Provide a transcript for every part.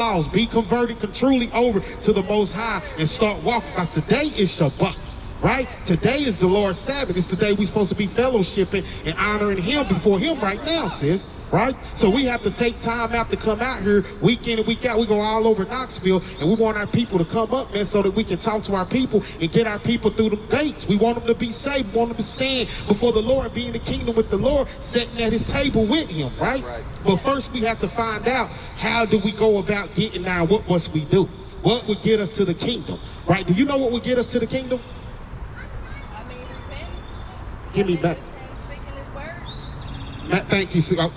laws, be converted truly over to the Most High and start walking, because today is Shabbat, right? Today is the Lord's Sabbath. It's the day we're supposed to be fellowshipping and honoring Him before Him right now, sis. Right? So we have to take time out to come out here week in and week out. We go all over Knoxville, and we want our people to come up, man, so that we can talk to our people and get our people through the gates. We want them to be safe. We want them to stand before the Lord, be in the kingdom with the Lord, sitting at His table with Him, right? But first we have to find out, how do we go about getting there? What must we do? What would get us to the kingdom, right? Do you know what would get us to the kingdom? I mean, repent. Give me back. Speaking His word. Thank you.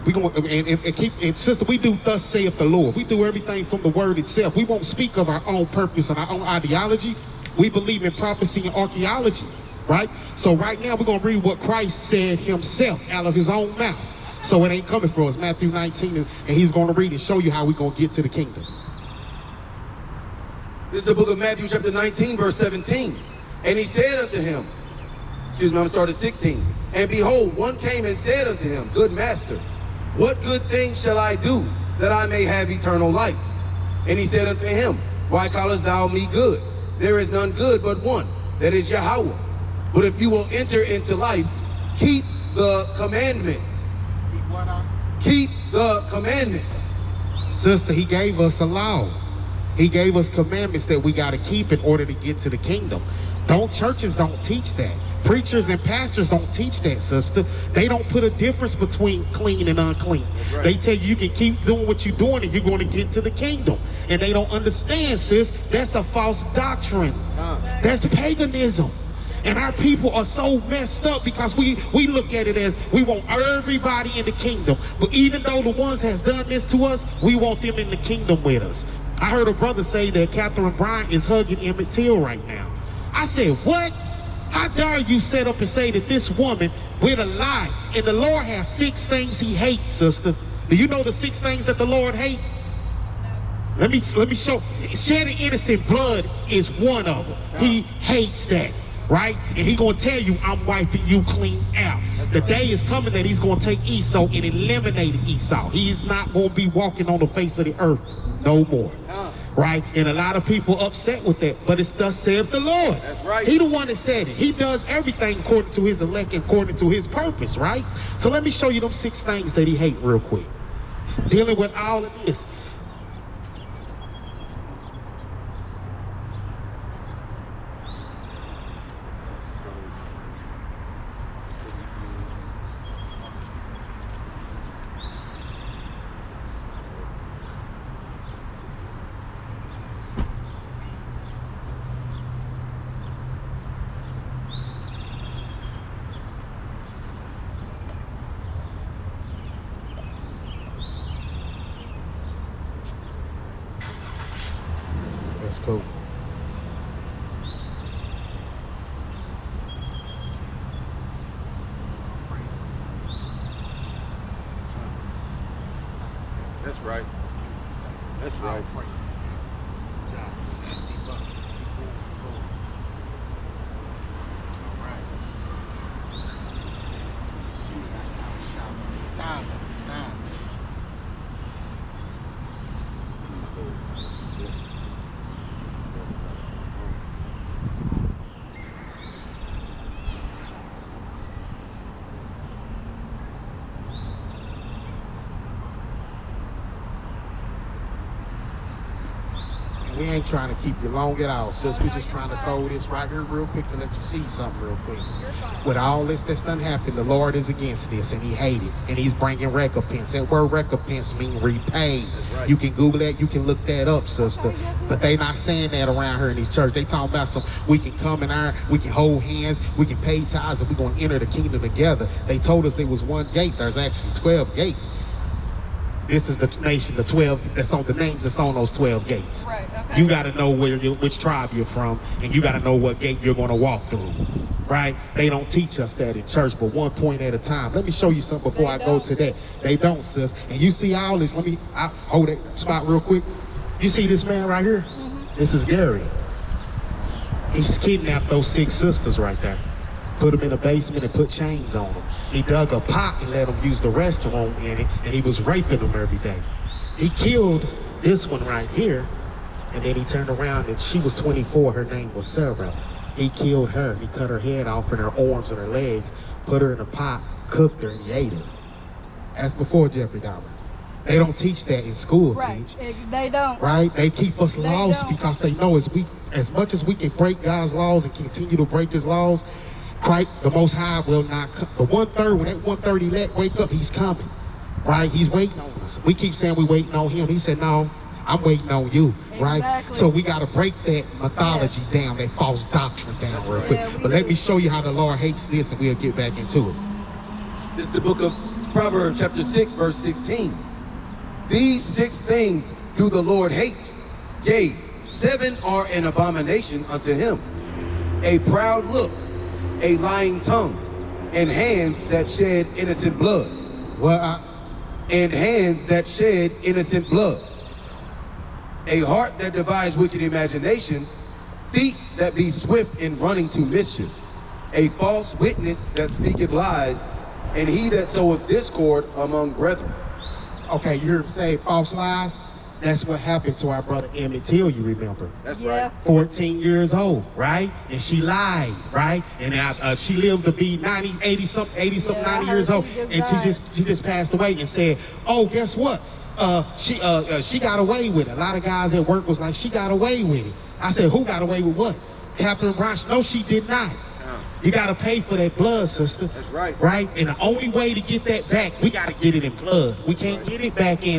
We going and sister, we do thus saith the Lord. We do everything from the word itself. We won't speak of our own purpose and our own ideology. We believe in prophecy and archaeology, right? So right now we're gonna read what Christ said Himself out of His own mouth. So it ain't coming from us. Matthew 19, and He's gonna read and show you how we're gonna get to the kingdom. This is the book of Matthew chapter 19, verse 17. And He said unto him, excuse me, I'm gonna start at 16. And behold, one came and said unto him, Good master, what good thing shall I do that I may have eternal life? And He said unto him, Why callest thou me good? There is none good but one, that is Yahawah. But if you will enter into life, keep the commandments. Keep the commandments. Sister, He gave us a law. He gave us commandments that we got to keep in order to get to the kingdom. Churches don't teach that. Preachers and pastors don't teach that, sister. They don't put a difference between clean and unclean. Right. They tell you can keep doing what you're doing and you're going to get to the kingdom. And they don't understand, sis, that's a false doctrine. That's paganism. And our people are so messed up because we look at it as we want everybody in the kingdom. But even though the ones that's done this to us, we want them in the kingdom with us. I heard a brother say that Catherine Bryant is hugging Emmett Till right now. I said, what? How dare you set up and say that this woman with a lie, and the Lord has 6 things He hates, sister. Do you know the 6 things that the Lord hates? Let me show. Shedding innocent blood is one of them. He hates that, right? And He gonna tell you, I'm wiping you clean out. The day is coming that He's gonna take Esau and eliminate Esau. He is not gonna be walking on the face of the earth no more. Right? And a lot of people upset with that, but it's thus saith the Lord. That's right. He the one that said it. He does everything according to His elect, according to His purpose, right? So let me show you them 6 things that He hates real quick. Dealing with all of this. That's cool. That's right. That's right. We ain't trying to keep you long at all, sis. We just trying to throw this right here real quick to let you see something real quick. With all this that's done happened, the Lord is against this, and He hates it, and He's bringing recompense. That word recompense means repay. Right. You can Google that, you can look that up, sister. But they not saying that around here in these churches. They talking about we can come in our, we can hold hands, we can pay tithes, and we're going to enter the kingdom together. They told us there was 1 gate. There's actually 12 gates. This is the nation, the 12, that's on the names that's on those 12 gates. Right, okay. You got to know which tribe you're from, and you got to know what gate you're going to walk through, right? They don't teach us that in church, but 1 point at a time. Let me show you something before I go to that. They don't, sis. And you see all this, I'll hold that spot real quick. You see this man right here? This is Gary. He's kidnapped those 6 sisters right there. Put them in a basement and put chains on them. He dug a pot and let them use the restroom in it, and he was raping them every day. He killed this one right here. And then he turned around and she was 24. Her name was Sarah. He killed her. He cut her head off and her arms and her legs, put her in a pot, cooked her, and he ate her. That's before Jeffrey Dahmer. They don't teach that in school, Right. teach. They don't. Right? They keep us They lost don't. because they know as much as we can break God's laws and continue to break his laws, Christ, the Most High will not come. The 1/3, when that 1/3 elect wake up, he's coming. Right? He's waiting on us. We keep saying we waiting on him. He said, no, I'm waiting on you. Right? Exactly. So we got to break that mythology down, that false doctrine down real quick. Yeah, we But let do. me show you how the Lord hates this and we'll get back into it. This is the book of Proverbs chapter 6, verse 16. These 6 things do the Lord hate. Yea, 7 are an abomination unto him. A proud look, a lying tongue, and hands that shed innocent blood. Well, And hands that shed innocent blood. A heart that devises wicked imaginations, feet that be swift in running to mischief, a false witness that speaketh lies, and he that soweth discord among brethren. okay, you heard him say false lies? That's what happened to our brother Emmett Till, you remember. That's Yeah. right. 14 years old, right? And she lied, right? And she lived to be 90, 80 something, Yeah, 90 I years heard old. she just And died. she just passed away and said, oh, guess what? She got away with it. A lot of guys at work was like, she got away with it. I said, who got away with what? Catherine Branch? No, she did not. You got to pay for that blood, sister. That's right. Right? And the only way to get that back, we got to get it in blood. We can't get it back in